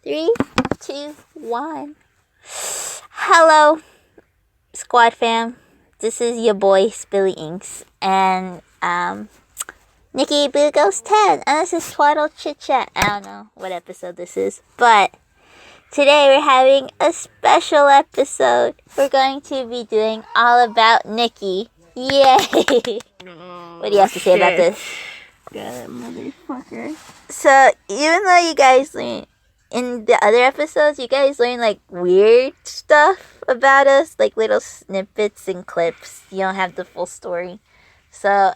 3, 2, 1. Hello, squad fam. This is your boy Spilly Inks and Nikki Boo Goes 10, and this is Twaddle Chit-Chat. I don't know what episode this is, but today we're having a special episode. We're going to be doing all about Nikki. Yay! What do you have to say about this? God, motherfucker. So, even though you guys learn in the other episodes, you guys learn like weird stuff about us, like little snippets and clips. You don't have the full story. So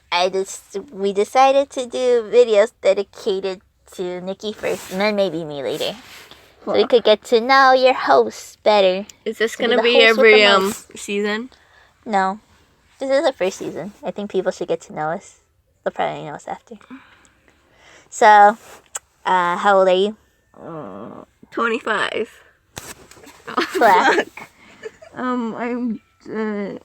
we decided to do videos dedicated to Nikki first, and then maybe me later, so we could get to know your hosts better. Is this gonna be every season? No, this is the first season. I think people should get to know us. They'll probably know us after. So, how old are you? 25. Oh, fuck. I'm You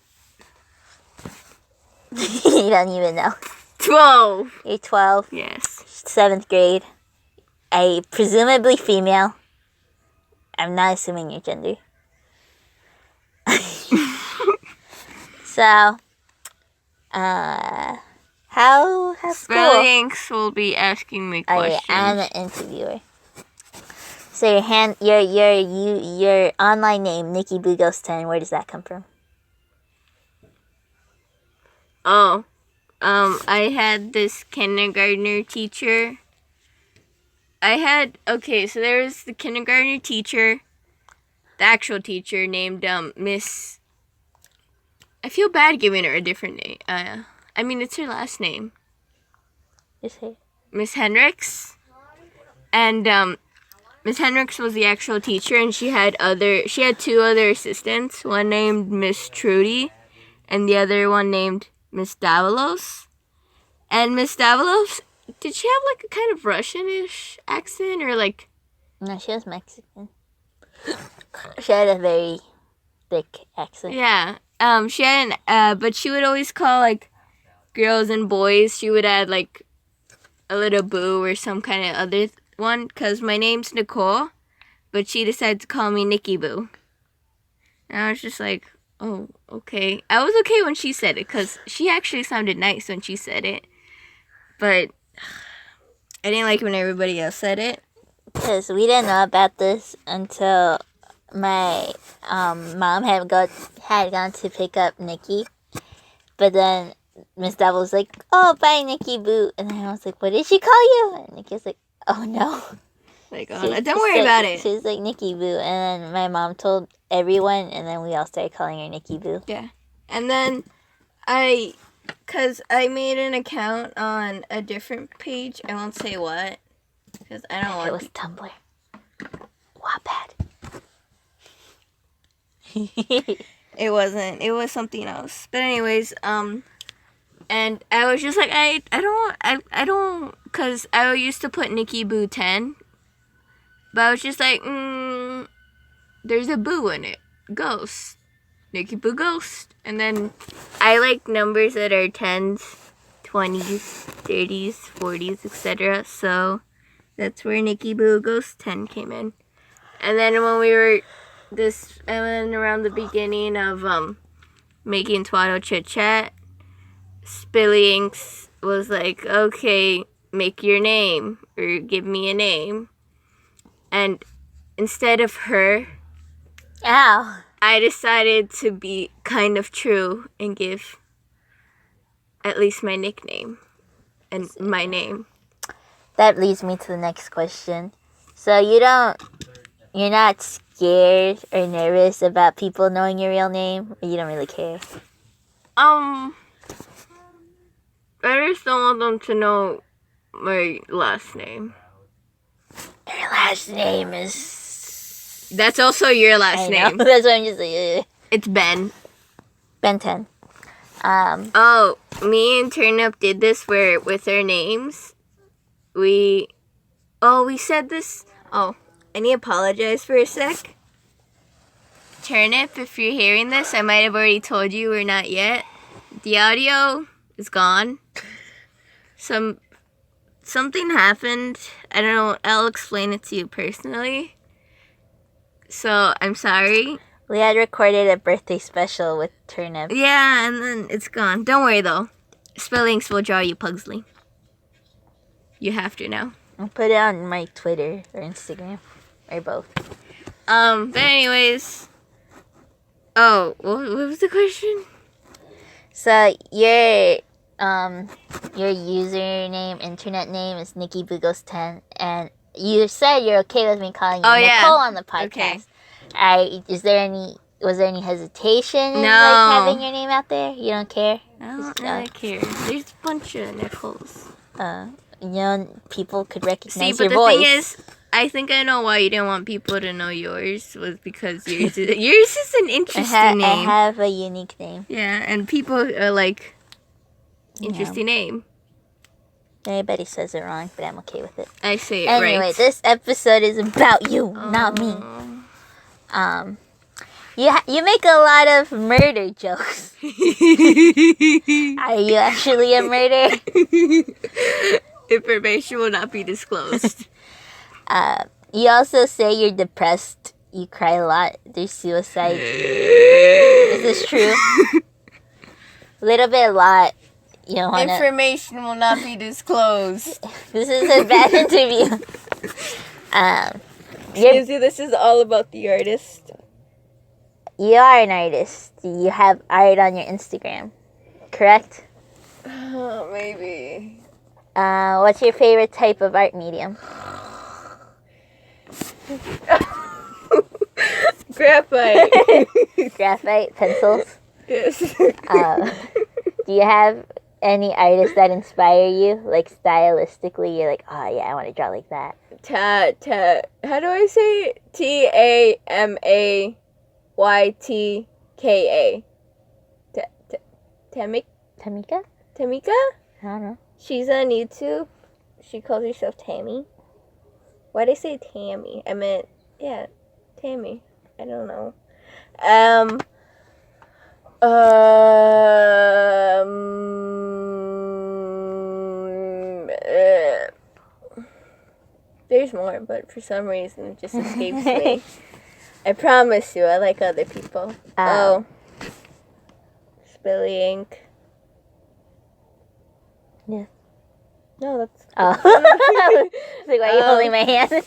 don't even know. 12. You're 12. Yes. 7th grade. Presumably female. I'm not assuming your gender. So, how's school? Spellings will be asking me questions. Oh, yeah, I'm an interviewer. So your online name, Nikki Boo Goes 10, where does that come from? Oh, I had this kindergartner teacher. So there was the kindergartner teacher, the actual teacher named Miss. I feel bad giving her a different name. It's her last name. Is it? Miss Hendricks. And Miss Hendricks was the actual teacher, and she had 2 other assistants. One named Miss Trudy, and the other one named Miss Davalos. And Miss Davalos, did she have like a kind of Russian-ish accent, or like? No, she was Mexican. She had a very thick accent. Yeah. She had but she would always call like girls and boys. She would add like a little boo or some kind of other one, because my name's Nicole, but she decided to call me Nikki Boo. And I was just like, oh, okay. I was okay when she said it, because she actually sounded nice when she said it. But I didn't like when everybody else said it. Because we didn't know about this until my mom had gone to pick up Nikki. But then Miss Devil was like, oh, bye, Nikki Boo. And then I was like, what did she call you? And Nikki was like, oh, no. Like, don't worry about it. She was like, Nikki Boo. And then my mom told everyone, and then we all started calling her Nikki Boo. Yeah. And then because I made an account on a different page. I won't say what, because I don't want it was Tumblr. Wattpad. It wasn't. It was something else. But anyways, and I was just like, I don't, because I used to put Nikki Boo 10, but I was just like, there's a boo in it. Ghost. Nikki Boo Ghost. And then I like numbers that are 10s, 20s, 30s, 40s, etc. So that's where Nikki Boo Ghost 10 came in. And then when we were around the beginning of making Twaddle Chit-Chat, Spilly Inks was like, okay, make your name, or give me a name. And instead of her, I decided to be kind of true and give at least my nickname and my name. That leads me to the next question. So you're not scared or nervous about people knowing your real name, or you don't really care? I just don't want them to know my last name. Your last name is... That's also your last name. That's what I'm just like... It's Ben. Ben 10. Me and Turnip did this where with our names, we said this. Oh, I need to apologize for a sec. Turnip, if you're hearing this, I might have already told you or not yet. The audio is gone. Something happened. I don't know. I'll explain it to you personally. So I'm sorry. We had recorded a birthday special with Turnip. Yeah, and then it's gone. Don't worry though. Spellings will draw you Pugsley. You have to now. I'll put it on my Twitter or Instagram. Or both. But anyways. Oh, what was the question? So your username, internet name is Nikki Bugos 10, and you said you're okay with me calling you Nicole on the podcast. Okay. Was there any hesitation in like having your name out there? You don't care? I don't really care. There's a bunch of Nicoles. People could recognize your voice. The thing is, I think I know why you didn't want people to know yours was because yours is an interesting name. I have a unique name. Yeah, and people are like, interesting name. Anybody says it wrong, but I'm okay with it. I say it right. Anyway, this episode is about you, not me. You make a lot of murder jokes. Are you actually a murderer? Information will not be disclosed. You also say you're depressed. You cry a lot. There's suicide. Is this true? A little bit, a lot. You don't wanna... Information will not be disclosed. This is a bad interview. This is all about the artist. You are an artist. You have art on your Instagram, correct? Maybe. What's your favorite type of art medium? Graphite. Graphite, pencils? Yes. Do you have any artists that inspire you? Like stylistically, you're like, oh yeah, I want to draw like that. How do I say it? Tamaytka? Tamika? Tamika? I don't know. She's on YouTube. She calls herself Tammy. Why'd I say Tammy? I meant, yeah, Tammy. I don't know. There's more, but for some reason it just escapes me. I promise you, I like other people. Spilly ink. Yeah. No, that's... Oh. Like, why are you holding my hand?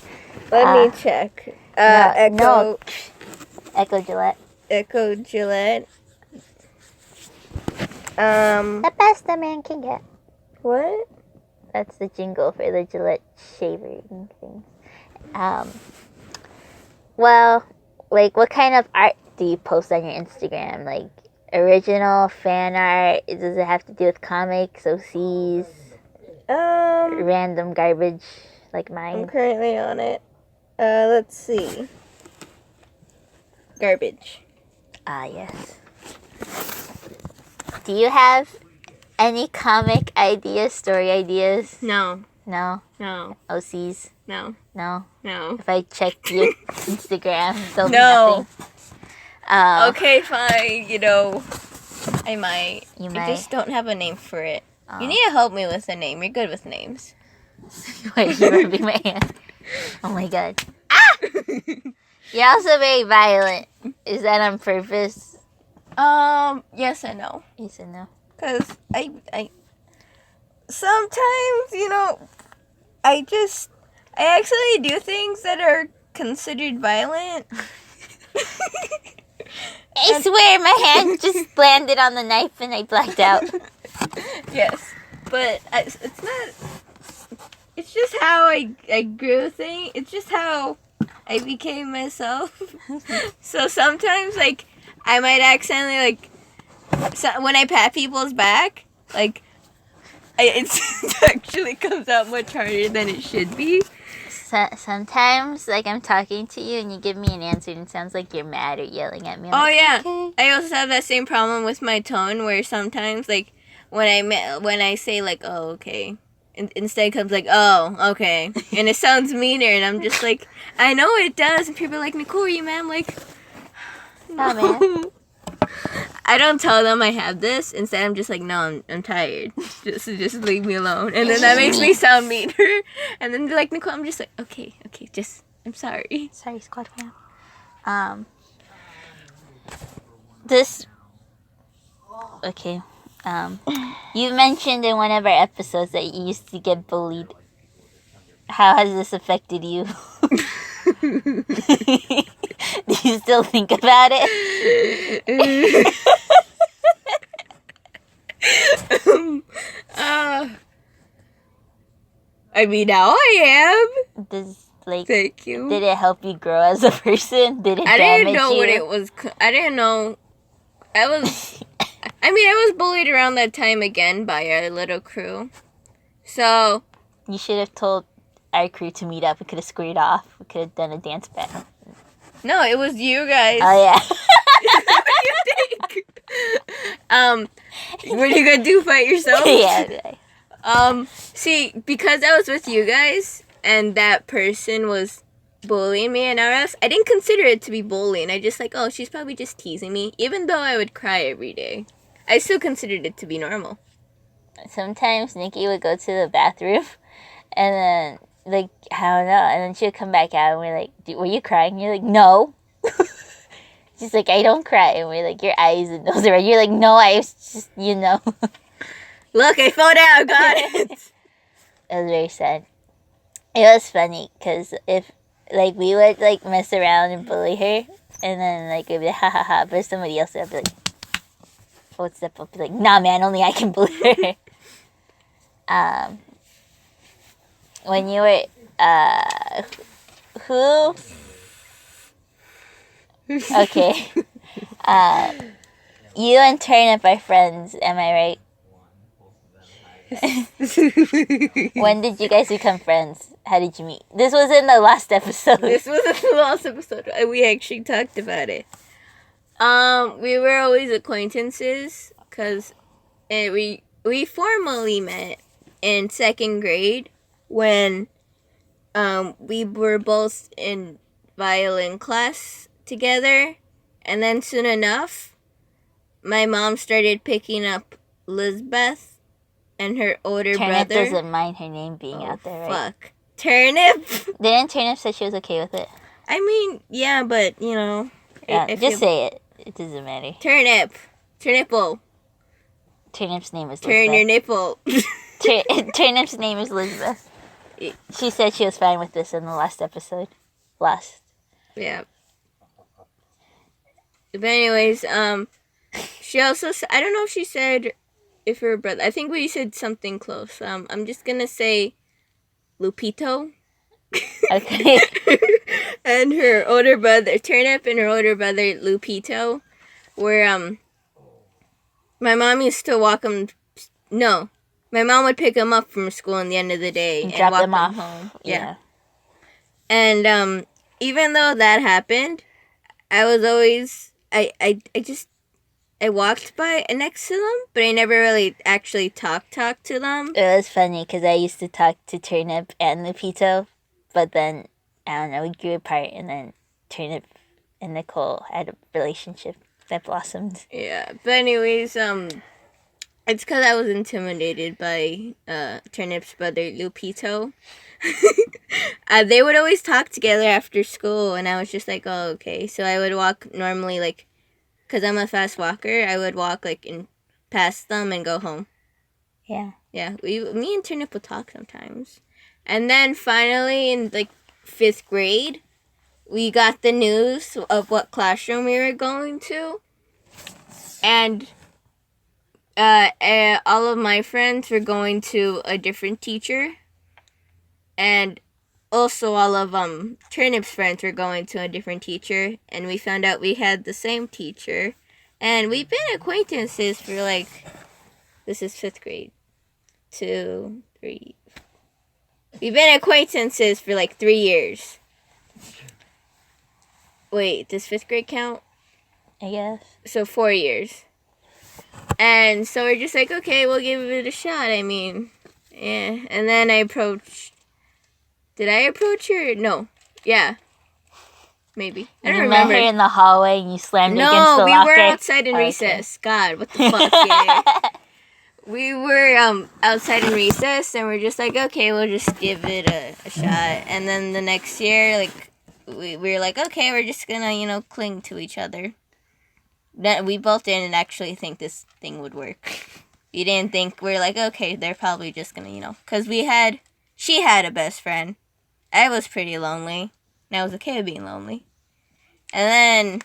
Let me check. Echo Gillette. Echo Gillette. The best a man can get. What? That's the jingle for the Gillette shaving things. Well, like, what kind of art do you post on your Instagram? Like, original, fan art? Does it have to do with comics, OCs? Random garbage, like mine? I'm currently on it. Let's see. Garbage. Yes. Do you have any comic ideas, story ideas? No. No? No. OCs? No. No? No. If I check your Instagram, there'll be No. nothing. Okay, fine. I might. You I might. just don't have a name for it. You need to help me with a name. You're good with names. Wait, you're rubbing my hand. Oh my god. Ah! You're also very violent. Is that on purpose? Yes and no. Yes and no. Because I sometimes, I actually do things that are considered violent. I swear my hand just landed on the knife and I blacked out. Yes. But it's not... It's just how I grew things. It's just how I became myself. So sometimes, like, I might accidentally, like... So when I pat people's back, like... It actually comes out much harder than it should be. Sometimes, like, I'm talking to you and you give me an answer and it sounds like you're mad or yelling at me. Yeah. Okay. I also have that same problem with my tone where sometimes, like, when I say, like, oh, okay, instead it comes like, oh, okay. And it sounds meaner and I'm just like, I know it does. And people are like, Nicole, are you mad? I'm like, no. Oh, man. I don't tell them I have this. Instead, I'm just like, no, I'm tired. Just leave me alone. And then that makes me sound meaner. And then they're like, Nicole, I'm just like, okay, I'm sorry. Sorry, squad fam. Um, this. Okay. You mentioned in one of our episodes that you used to get bullied. How has this affected you? Do you still think about it? I mean, now I am. Thank you. Did it help you grow as a person? Did it I damage didn't know you? what it was. I didn't know. I was bullied around that time again by our little crew. So. You should have told our crew to meet up. We could have squared off. We could have done a dance battle. No, it was you guys. Oh, yeah. What do you think? What are you gonna do? Fight yourself? Yeah. See, because I was with you guys, and that person was bullying me and else, I didn't consider it to be bullying. I just like, oh, she's probably just teasing me. Even though I would cry every day, I still considered it to be normal. Sometimes Nikki would go to the bathroom, and then, like, I don't know, and then she would come back out, and we're like, were you crying? And you're like, no. She's like, I don't cry. And we're like, your eyes and nose are red. You're like, no, I was just, you know. Look, I fell down. Got it. It was very sad. It was funny, because if, like, we would, like, mess around and bully her, and then, like, it'd be like, ha ha ha, but if somebody else would be like, would step up, be like, nah, man, only I can bully her. When you were, who? Okay. You and Turnip are friends, am I right? When did you guys become friends? How did you meet? This was in the last episode. We actually talked about it. We were always acquaintances, because we formally met in 2nd grade when we were both in violin class together, and then soon enough my mom started picking up Lizbeth and her older Turnip brother. doesn't mind her name being out there, right? Fuck. Turnip. Didn't Turnip say she was okay with it? I mean, yeah, but you know. Yeah, just say it. It doesn't matter. Turnip. Turnipple. Turnip's name is Turn Elizabeth. your nipple. Turnip's name is Elizabeth. She said she was fine with this in the last episode. Yeah. But anyways, she also I don't know if she said if her brother. I think we said something close. I'm just gonna say Lupito. Okay. And her older brother Turnip and her older brother Lupito were my mom used to walk them. No, my mom would pick them up from school at the end of the day and drop walk them off home. Yeah. And even though that happened, I was always I walked by next to them, but I never really actually talked to them. It was funny because I used to talk to Turnip and Lupito, but then I don't know, we grew apart, and then Turnip and Nicole had a relationship that blossomed. Yeah, but anyways, it's because I was intimidated by Turnip's brother Lupito. They would always talk together after school, and I was just like, oh, okay. So I would walk normally, like, because I'm a fast walker, I would walk, like, past them and go home. Yeah. Yeah, me and Turnip would talk sometimes. And then finally, in, like, 5th grade, we got the news of what classroom we were going to. And all of my friends were going to a different teacher. And also all of Turnip's friends were going to a different teacher. And we found out we had the same teacher. And we've been acquaintances for, like, this is 5th grade. 2, 3. We've been acquaintances for, like, 3 years. Wait, does 5th grade count? I guess. So 4 years. And so we're just like, okay, we'll give it a shot. I mean, yeah. And then I approached. Did I approach her? No. Yeah. Maybe. I don't remember. You met her in the hallway and you slammed her against the No, we locker? were outside in recess. God, what the fuck? Yeah. We were outside in recess, and we're just like, okay, we'll just give it a shot. And then the next year, like, we were like, okay, we're just gonna, cling to each other. That we both didn't actually think this thing would work. We didn't think, we're like, okay, they're probably just gonna, because she had a best friend. I was pretty lonely. And I was okay with being lonely. And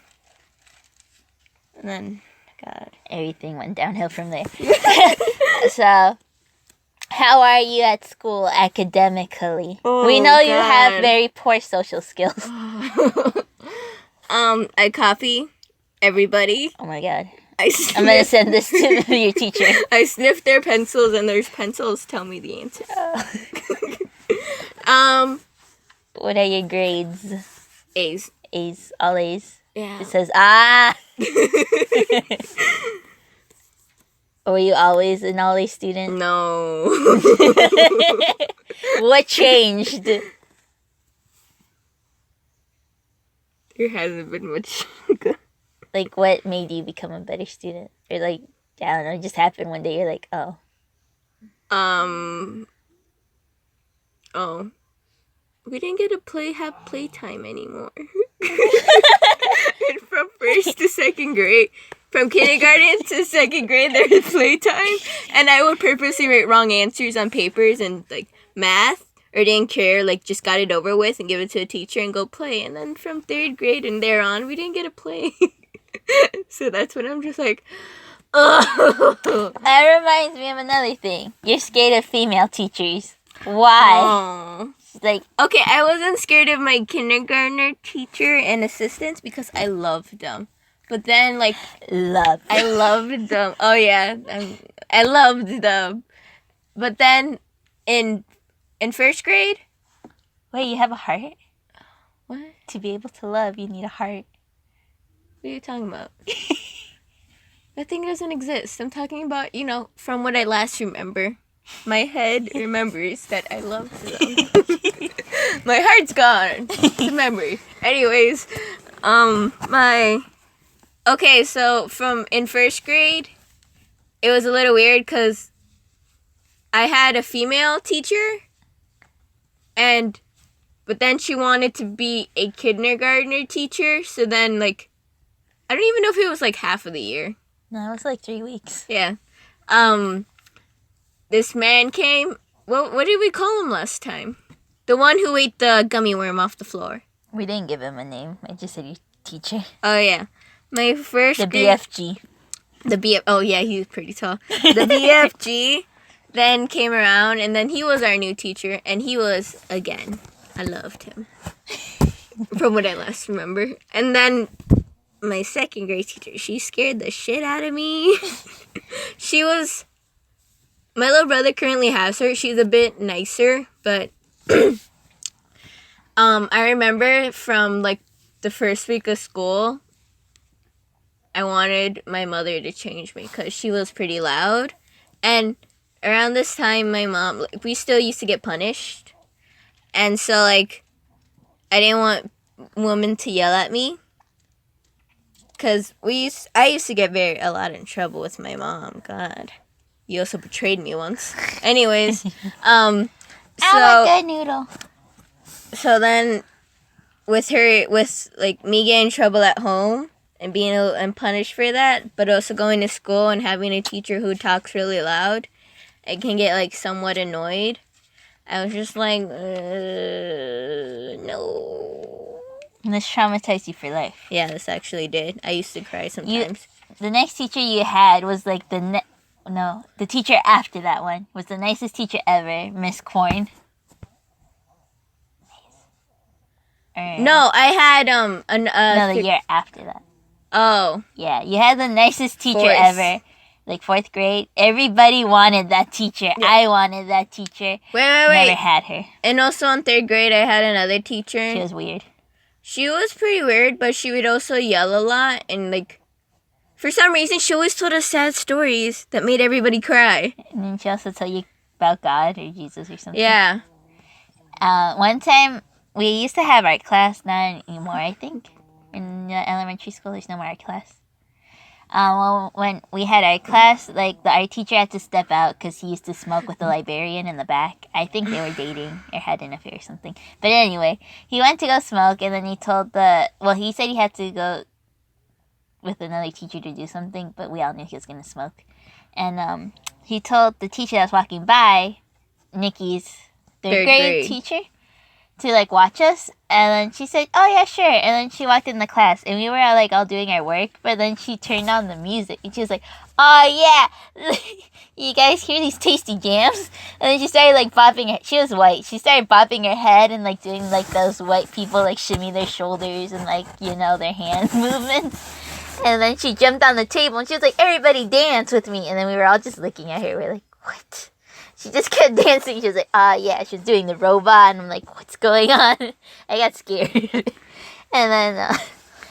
then, God. Everything went downhill from there. So, how are you at school academically? Oh, we know you God. have very poor social skills. I copy everybody. Oh my God. I'm gonna send this to your teacher. I sniff their pencils, and their pencils tell me the answer. What are your grades? A's. A's, all A's. Yeah. It says Were you always an all A student? No. What changed? There hasn't been much. Like, what made you become a better student? Or like, I don't know, it just happened one day. You're like, oh. Oh. We didn't get to have playtime anymore. From first to second grade. From kindergarten to second grade, there was playtime. And I would purposely write wrong answers on papers and, like, math. Or didn't care, like, just got it over with and give it to a teacher and go play. And then from third grade and there on, we didn't get to play. So that's when I'm just like, oh. That reminds me of another thing. You're scared of female teachers. Why? Oh. Like, okay, I wasn't scared of my kindergartner teacher and assistants because I loved them. But then, like, I loved them. Oh, yeah. I loved them. But then, in first grade... Wait, you have a heart? What? To be able to love, you need a heart. What are you talking about? That thing doesn't exist. I'm talking about, from what I last remember. My head remembers that I loved them. My heart's gone. It's a memory. Anyways, Okay, so in first grade, it was a little weird because I had a female teacher, but then she wanted to be a kindergartner teacher, so then, like, I don't even know if it was, like, half of the year. No, it was like 3 weeks. Yeah. This man came. What did we call him last time? The one who ate the gummy worm off the floor. We didn't give him a name. I just said your teacher. Oh, yeah. My first The BFG. Oh, yeah, he was pretty tall. The BFG then came around, and then he was our new teacher, and he was, again, I loved him. From what I last remember. And then my second grade teacher, she scared the shit out of me. She was... My little brother currently has her. She's a bit nicer, but I remember from, like, the first week of school, I wanted my mother to change me because she was pretty loud. And around this time, my mom, like, we still used to get punished. And so, like, I didn't want women to yell at me. Because I used to get a lot in trouble with my mom. God. You also betrayed me once. Anyways, I want that noodle. So then, with like me getting in trouble at home and being punished for that, but also going to school and having a teacher who talks really loud, I can get, like, somewhat annoyed. I was just like, no. And this traumatized you for life. Yeah, this actually did. I used to cry sometimes. The next teacher you had was like the teacher after that one was the nicest teacher ever, Miss Corn. No, I had the year after that. Oh. Yeah, you had the nicest teacher Fourth. ever. Like 4th grade. Everybody wanted that teacher. Yeah. I wanted that teacher. Wait. Never had her. And also in 3rd grade, I had another teacher. She was weird. She was pretty weird, but she would also yell a lot. And, like, for some reason, she always told us sad stories that made everybody cry. And then she also told you about God or Jesus or something. Yeah. One time, we used to have art class. Not anymore, I think. In elementary school, there's no more art class. When we had our class, like our teacher had to step out because he used to smoke with the librarian in the back. I think they were dating or had an affair or something. But anyway, he went to go smoke, and then he told he said he had to go with another teacher to do something, but we all knew he was gonna smoke. And he told the teacher that was walking by, Nikki's third grade teacher, to like watch us, and then she said, "Oh yeah, sure." And then she walked in the class, and we were like all doing our work, but then she turned on the music, and she was like, "Oh yeah, you guys hear these tasty jams?" And then she started like bopping her. She was white. She started bopping her head and like doing like those white people like shimmy their shoulders and like their hand movements. And then she jumped on the table and she was like, "Everybody dance with me." And then we were all just looking at her. We're like, "What?" She just kept dancing. She was like, yeah." She was doing the robot. And I'm like, "What's going on?" I got scared. And then I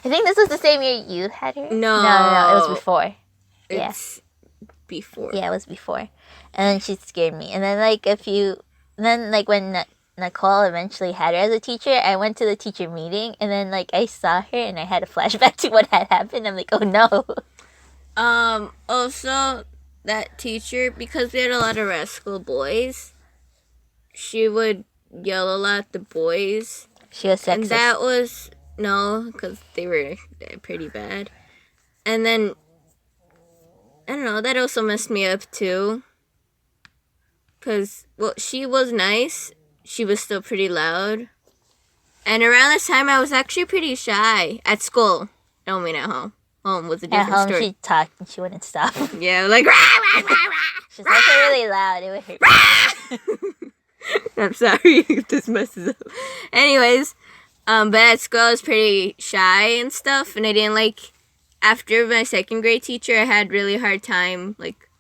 think this was the same year you had her. No. No. It was before. It's before. Yeah, it was before. And then she scared me. And then when Nicole eventually had her as a teacher, I went to the teacher meeting, and then like I saw her and I had a flashback to what had happened. I'm like, "Oh no." Also, that teacher, because we had a lot of rascal boys, she would yell a lot at the boys. She was sexist. And that was, no, because they were pretty bad. And then, I don't know, that also messed me up too. Because, well, she was nice. She was still pretty loud. And around this time, I was actually pretty shy. At school. I don't mean at home. Home was a different At home, story. she talked and she wouldn't stop. Yeah, like, rah, rah, rah, rah. She's also really loud. It would hurt. I'm sorry if this messes up. Anyways, but at school, I was pretty shy and stuff. And I didn't like, after my second grade teacher, I had really hard time, like,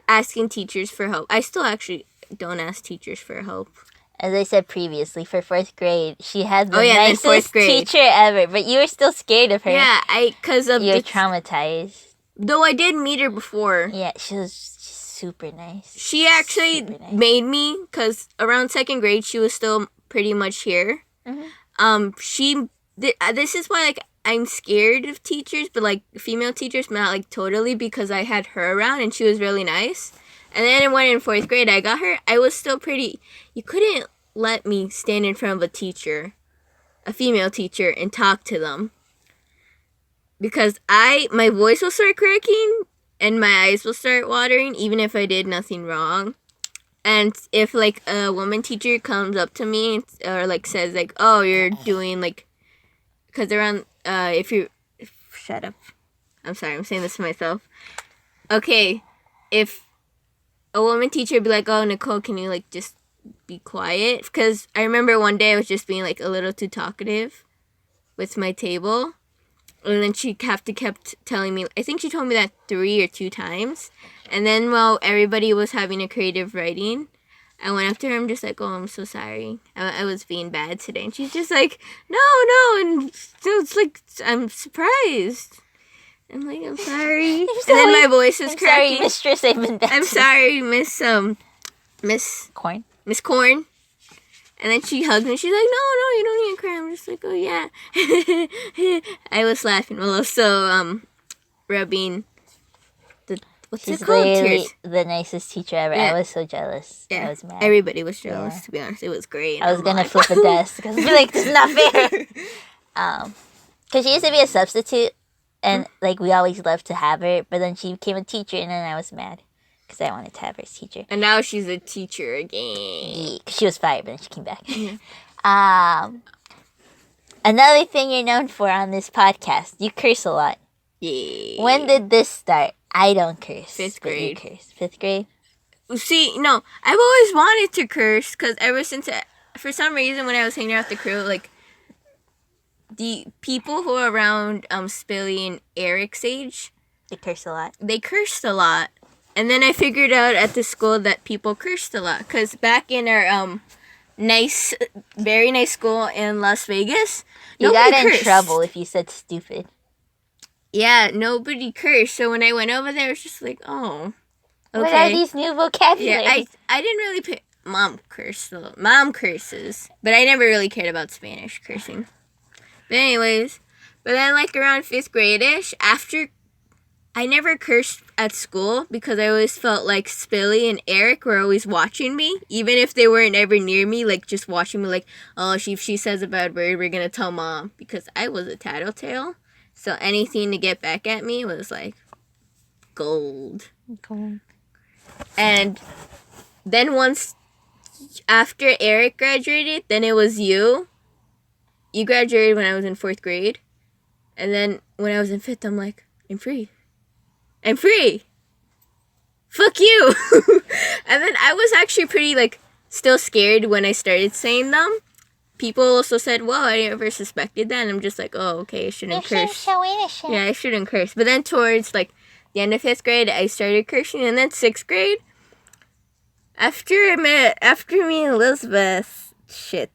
asking teachers for help. I still actually don't ask teachers for help. As I said previously, for 4th grade, she had the nicest nicest teacher ever, but you were still scared of her. Yeah, because of you were traumatized. Though I did meet her before. Yeah, she's super nice. She actually made me, because around 2nd grade, she was still pretty much here. Mm-hmm. This is why, like, I'm scared of teachers, but, like, female teachers, not, like, totally, because I had her around, and she was really nice. And then when in 4th grade I got her, I was still pretty... You couldn't let me stand in front of a teacher, a female teacher, and talk to them. Because my voice will start cracking, and my eyes will start watering, even if I did nothing wrong. And if, like, a woman teacher comes up to me, or, like, says, like, "Oh, you're doing, like..." Because around... Shut up. I'm sorry, I'm saying this to myself. Okay, if... a woman teacher would be like, "Oh, Nicole, can you, like, just be quiet?" Because I remember one day I was just being, like, a little too talkative with my table. And then she kept telling me, I think she told me that 3 or 2 times. And then while everybody was having a creative writing, I went up to her. I'm just like, "Oh, I'm so sorry. I was being bad today." And she's just like, no. And it's like, I'm surprised. I'm like, "I'm sorry." And then my voice is cracking. Sorry, Mistress, I've been bad. I'm sorry, Miss Corn. Miss Corn. And then she hugged me. She's like, "No, you don't need to cry." I'm just like, "Oh yeah." I was laughing while also rubbing what's it called? Literally Tears. the nicest teacher ever. Yeah. I was so jealous. Yeah. I was mad. Everybody was jealous, to be honest. It was great. I was gonna flip a desk because I'd be like, "This is not fair." Because she used to be a substitute, and like we always loved to have her, but then she became a teacher, and then I was mad because I wanted to have her as teacher. And now she's a teacher again. Yeah, 'cause she was fired, but then she came back. Another thing you're known for on this podcast, you curse a lot. Yeah. When did this start? I don't curse. 5th but you grade. curse. 5th grade? See, no, I've always wanted to curse, because ever since, for some reason, when I was hanging out with the crew, like, the people who are around Spilly and Eric's age, They curse a lot. they cursed a lot. And then I figured out at the school that people cursed a lot, because back in our nice, very nice school in Las Vegas, You nobody got in cursed. trouble if you said stupid. Yeah, nobody cursed. So when I went over there, it was just like, oh, okay. What are these new vocabularies? Yeah, I didn't really pay... Mom cursed. Mom curses. But I never really cared about Spanish cursing. But anyways, But then, like, around 5th grade-ish, after... I never cursed at school because I always felt like Spilly and Eric were always watching me. Even if they weren't ever near me, like, just watching me like, oh, if she says a bad word, we're gonna tell Mom. Because I was a tattletale. So anything to get back at me was, like, gold. Gold. And then once, after Eric graduated, then it was you. You graduated when I was in 4th grade. And then when I was in 5th, I'm like, I'm free. I'm free. Fuck you. And then I was actually pretty, like, still scared when I started saying them. People also said, well, I never suspected that. And I'm just like, oh, okay, I shouldn't curse. So innocent. Yeah, I shouldn't curse. But then towards, like, the end of 5th grade, I started cursing. And then 6th grade, after me and Elizabeth,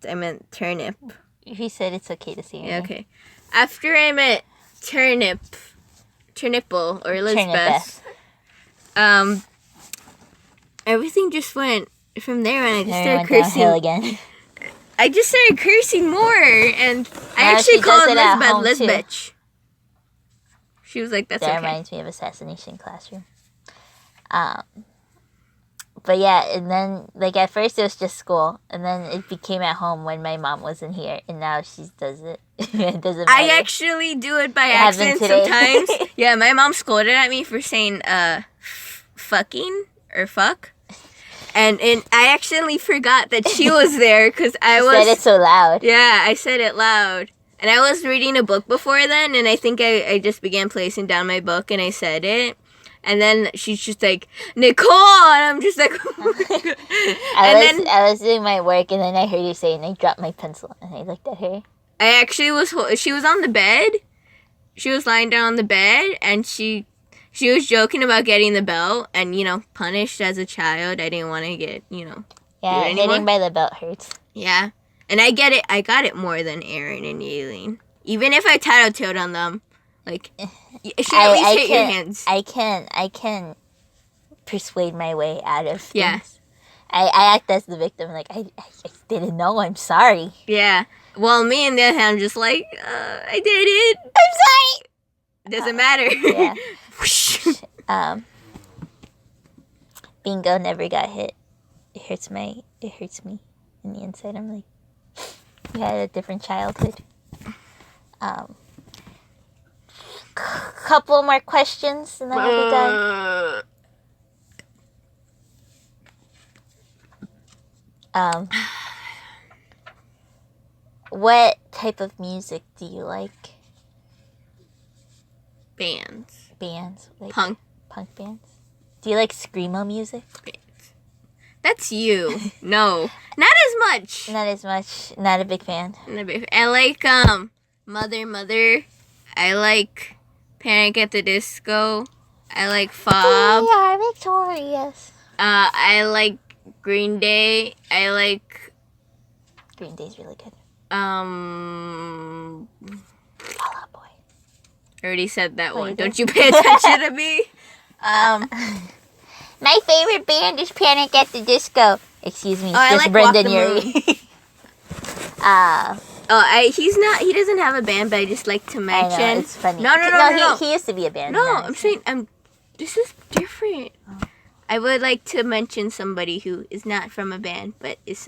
I meant Turnip. He said it's okay to say your Yeah, name. okay. After I met Turnipple, or Elizabeth, everything just went from there, and I just started cursing. Again. I just started cursing more, and I Now actually she called does it at Elizabeth home, too. Lizbitch. She was like, that's That okay. reminds me of Assassination Classroom. But yeah, and then, like, at first it was just school, and then it became at home when my mom wasn't here, and now she does it. It doesn't matter. I actually do it by happened accident today. sometimes. Yeah, my mom scolded at me for saying fucking or fuck. And I accidentally forgot that she was there because I was... said it so loud. Yeah, I said it loud. And I was reading a book before then, and I think I just began placing down my book, and I said it. And then she's just like, Nicole! And I'm just like... I was doing my work, and then I heard you say, and I dropped my pencil, and I looked at her. I actually was... She was on the bed. She was lying down on the bed, and she was joking about getting the belt, and, you know, punished as a child. I didn't want to get, you know... Yeah, hitting by the belt hurts. Yeah. And I get it. I got it more than Aaron and Aileen. Even if I tattletaled on them, like, you should at least hit your hands. I can persuade my way out of things. Yeah. I act as the victim, like, I didn't know, I'm sorry. Yeah. Well, me and the other hand, I'm just like, I did it. I'm sorry! Doesn't matter. Yeah. Bingo never got hit. It hurts me in the inside. I'm like, you had a different childhood. Couple more questions and then we'll be done. What type of music do you like? Bands. Like Punk bands? Do you like screamo music? bands. That's you. No. Not as much. Not as much. Not a big fan. I like, Mother. I like Panic at the Disco. I like Fob. We are victorious. I like Green Day. I like... Green Day's really good. Fall Out Boy. I already said that one. you Don't you pay attention to me? My favorite band is Panic at the Disco. Excuse me, I just like Brendan Walk the Urie. He doesn't have a band, but I just like to mention. I know, it's funny. No. He used to be a band. No, now I'm he's saying, this is different. I would like to mention somebody who is not from a band, but is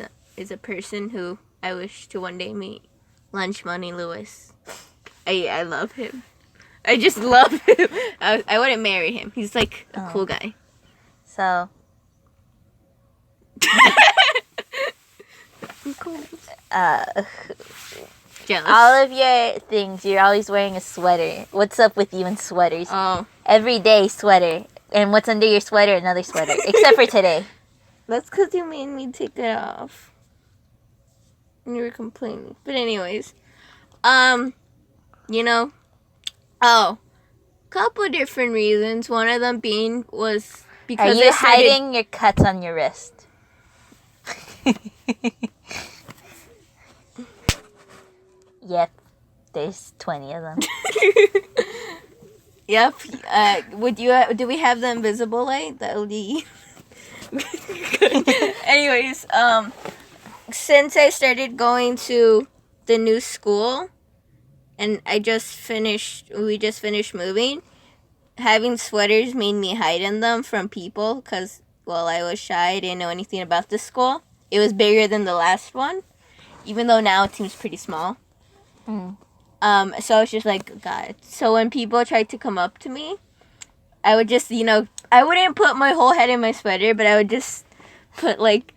a person who I wish to one day meet. Lunch Money Lewis. I love him. I just love him. I wouldn't marry him. He's like a cool guy. So, Jealous. all of your things, you're always wearing a sweater. What's up with you and sweaters? Oh, Every day, sweater. And what's under your sweater? Another sweater. Except for today. that's because you made me take it off. And you were complaining. But anyways, couple different reasons. One of them was because Are you hiding your cuts on your wrist? Yep. There's 20 of them. Yep. Do we have the invisible light? The LED? Anyways, since I started going to the new school and we just finished moving. Having sweaters made me hide in them from people because, well, I was shy. I didn't know anything about this school. It was bigger than the last one, even though now it seems pretty small. Mm. So I was just like, God. So when people tried to come up to me, I would just, I wouldn't put my whole head in my sweater, but I would just put, like,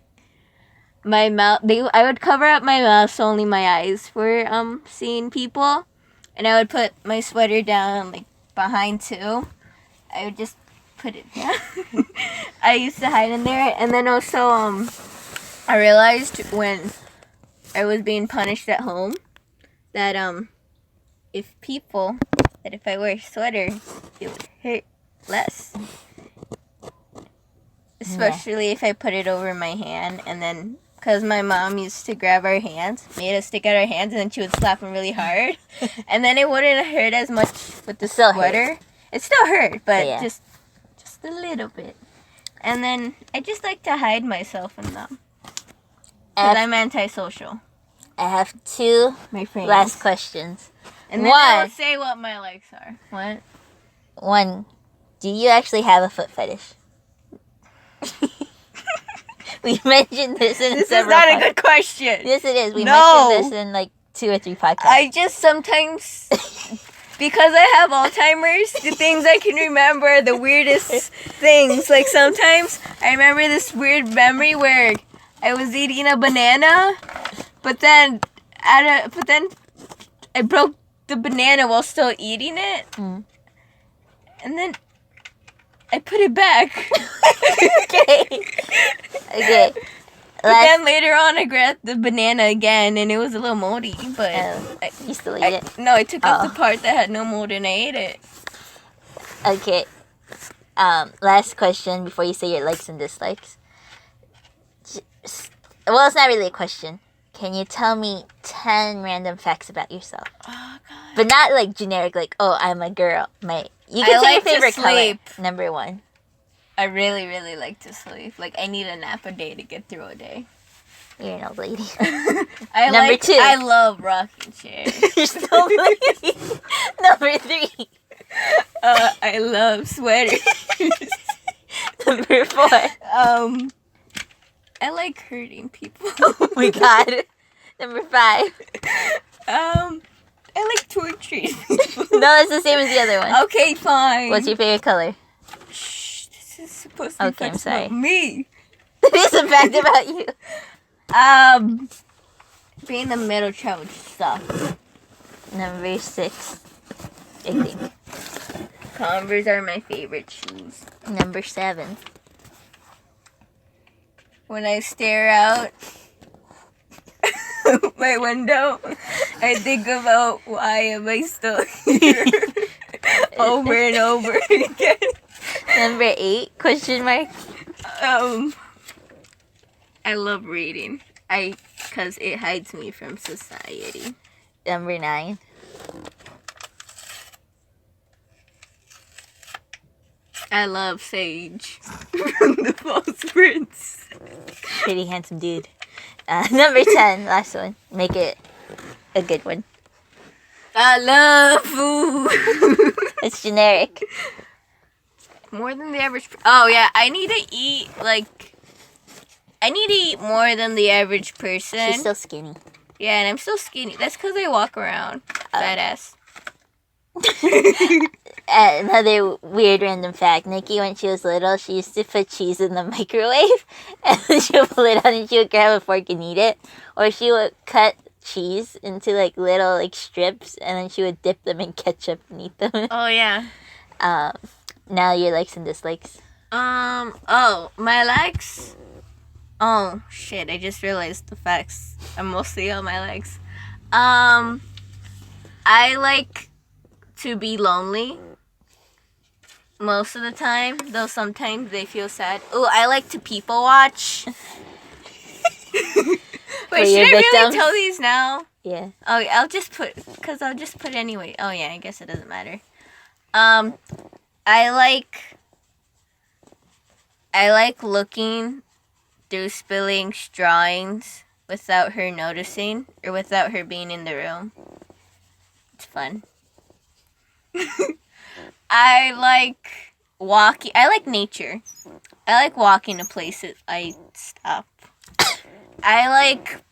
my mouth. I would cover up my mouth so only my eyes were seeing people. And I would put my sweater down, like, behind too. I would just put it down. I used to hide in there. And then also, I realized when I was being punished at home that, if I wear a sweater, it would hurt less. Especially if I put it over my hand, and then, because my mom used to grab our hands, made us stick out our hands, and then she would slap them really hard. And then it wouldn't hurt as much with the sweater. It still hurt, but Yeah. just a little bit. And then I just like to hide myself in them. Because I'm antisocial. I have two My friends. last questions. And then I will say what my likes are. What? One, do you actually have a foot fetish? We mentioned this in This is several not a good question. Yes, it is. We No. mentioned this in like 2 or 3 podcasts. I just sometimes, because I have Alzheimer's, the things I can remember are the weirdest things. Like sometimes I remember this weird memory where I was eating a banana, but then I broke the banana while still eating it, Mm. and then I put it back. Okay. But then later on, I grabbed the banana again, and it was a little moldy. But you still eat it? No, I took out the part that had no mold, and I ate it. Okay. Last question before you say your likes and dislikes. Well, it's not really a question. Can you tell me 10 random facts about yourself? Oh, God. But not like generic, like, oh, I'm a girl. You can say like your to favorite color. sleep. Number 1. I really, really like to sleep. Like, I need a nap a day to get through a day. You're an old lady. Number 2. I love rocking chairs. You're still lady. Number 3. I love sweaters. Number 4. I like hurting people. Oh my God. Number 5. I like torturing people. No, it's the same as the other one. Okay, fine. What's your favorite color? Shh, this is supposed to be Okay, I'm facts sorry. about me. It is a fact about you. Being in the middle child sucks. Number 6. I think. Converse are my favorite shoes. Number 7. When I stare out my window, I think about why am I still here over and over again. Number 8, question mark. I love reading. Because it hides me from society. Number 9. I love Sage from the False Prince. Pretty handsome dude. Number 10, last one. Make it a good one. I love food. It's generic. More than the average. Oh, yeah. I need to eat more than the average person. She's still skinny. Yeah, and I'm still skinny. That's because I walk around. Badass. Another weird random fact. Nikki, when she was little, she used to put cheese in the microwave. And then she would pull it out and she would grab a fork and eat it. Or she would cut cheese into like little like strips and then she would dip them in ketchup and eat them. Oh, yeah. Now your likes and dislikes. My likes. Oh, shit. I just realized the facts are mostly on my likes. I like to be lonely most of the time, though sometimes they feel sad. Ooh, I like to people watch. Wait, should I really tell these now? Yeah. Oh, I'll just put anyway. Oh, yeah, I guess it doesn't matter. I like looking through Spilling's drawings without her noticing or without her being in the room. It's fun. I like walking. I like nature. I like walking to places. I stop. I like.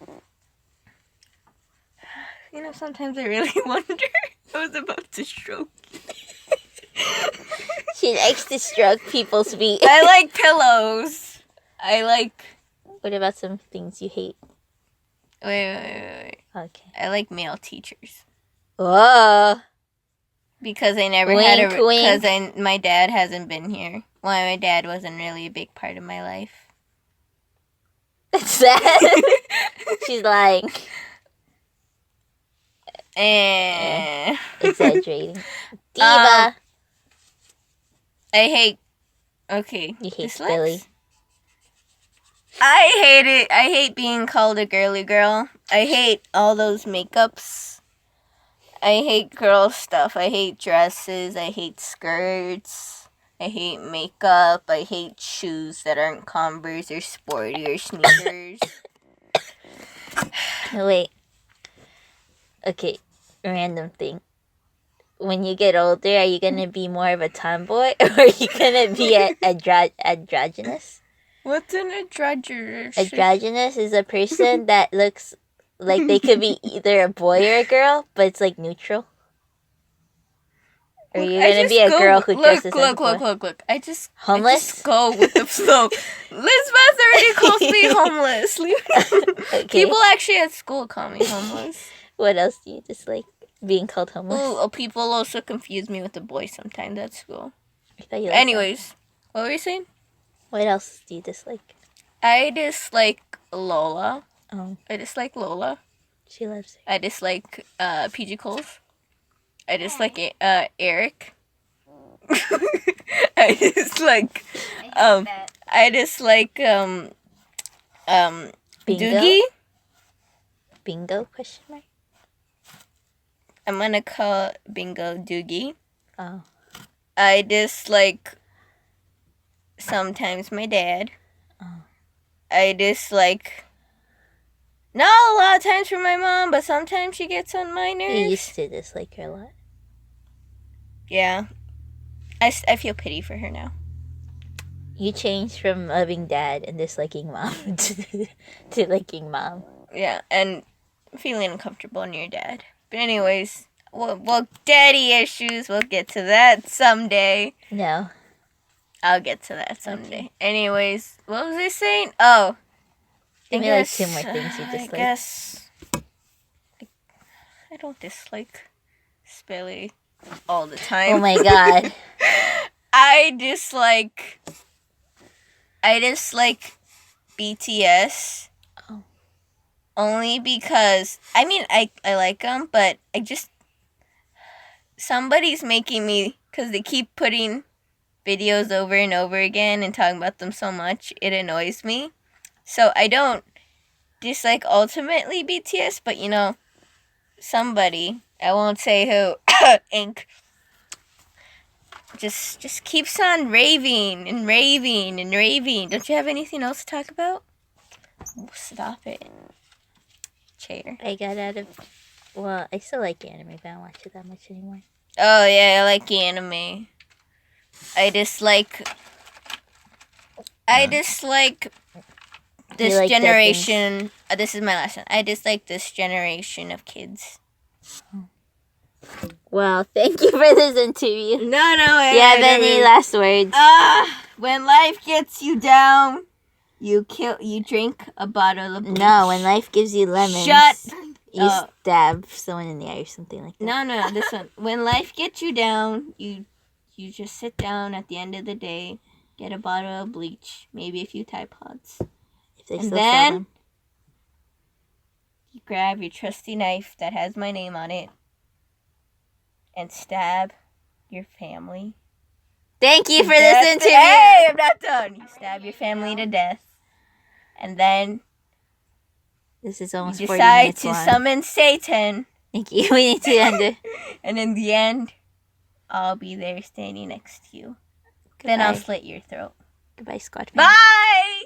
Sometimes I really wonder. I was about to stroke. She likes to stroke people's feet. I like pillows. I like. What about some things you hate? Wait. Okay. I like male teachers. Oh. Because I never Wink, had a. wink. Because my dad hasn't been here. Well, my dad wasn't really a big part of my life. That's sad. She's lying. Exaggerating. Diva. I hate. Okay. You hate dislikes? Billy. I hate it. I hate being called a girly girl. I hate all those makeups. I hate girl stuff. I hate dresses. I hate skirts. I hate makeup. I hate shoes that aren't Converse or sporty or sneakers. Wait. Okay. Random thing. When you get older, are you gonna be more of a tomboy or are you gonna be androgynous? What's an androgynous? Androgynous is a person that looks like they could be either a boy or a girl, but it's like neutral. Or you're gonna be a girl who dresses as a boy. Look. I just Homeless? go with the flow. Lisbeth already calls me homeless. Okay. People actually at school call me homeless. What else do you dislike? Being called homeless? Ooh, people also confuse me with the boys sometimes at school. I thought you liked Anyways, what were you saying? that. What else do you dislike? I dislike Lola. Oh, I dislike Lola. she loves her. I dislike PG Coles. I dislike Eric. I dislike I dislike Bingo? Doogie. Bingo? Question mark. I'm gonna call Bingo Doogie. Oh. I dislike sometimes my dad. Oh. I dislike not a lot of times for my mom, but sometimes she gets on my nerves. You used to dislike her a lot. Yeah. I feel pity for her now. You changed from loving dad and disliking mom to liking mom. Yeah, and feeling uncomfortable near dad. But anyways, well, daddy issues, we'll get to that someday. No. I'll get to that someday. Okay. Anyways, what was I saying? Oh. Give me like 2 more things you dislike. I guess I don't dislike Spilly all the time. Oh my god. I dislike BTS. Oh. Only because I like them, but somebody's making me, because they keep putting videos over and over again and talking about them so much, it annoys me. So I don't dislike ultimately BTS, but somebody, I won't say who, Ink, just keeps on raving and raving and raving. Don't you have anything else to talk about? Oh, stop it. Chair. I got out of... Well, I still like anime, but I don't watch it that much anymore. Oh, yeah, I like anime. I dislike this like generation. This is my last one. I dislike this generation of kids. Well, thank you for this interview. No. Do you have any last words? When life gets you down, you drink a bottle of bleach. No, when life gives you lemons, Shut you up. stab someone in the eye or something like that. No, this one. When life gets you down, you just sit down at the end of the day, get a bottle of bleach, maybe a few Tide Pods. If they And still sell then them. you grab your trusty knife that has my name on it and stab your family. Thank you for this interview. Hey, I'm not done. You stab your family to death. And then This is almost you 40 decide minutes to long. summon Satan. Thank you. We need to end it. And in the end, I'll be there standing next to you. Then I'll Goodbye. slit your throat. Goodbye, Squad. Fam. Bye!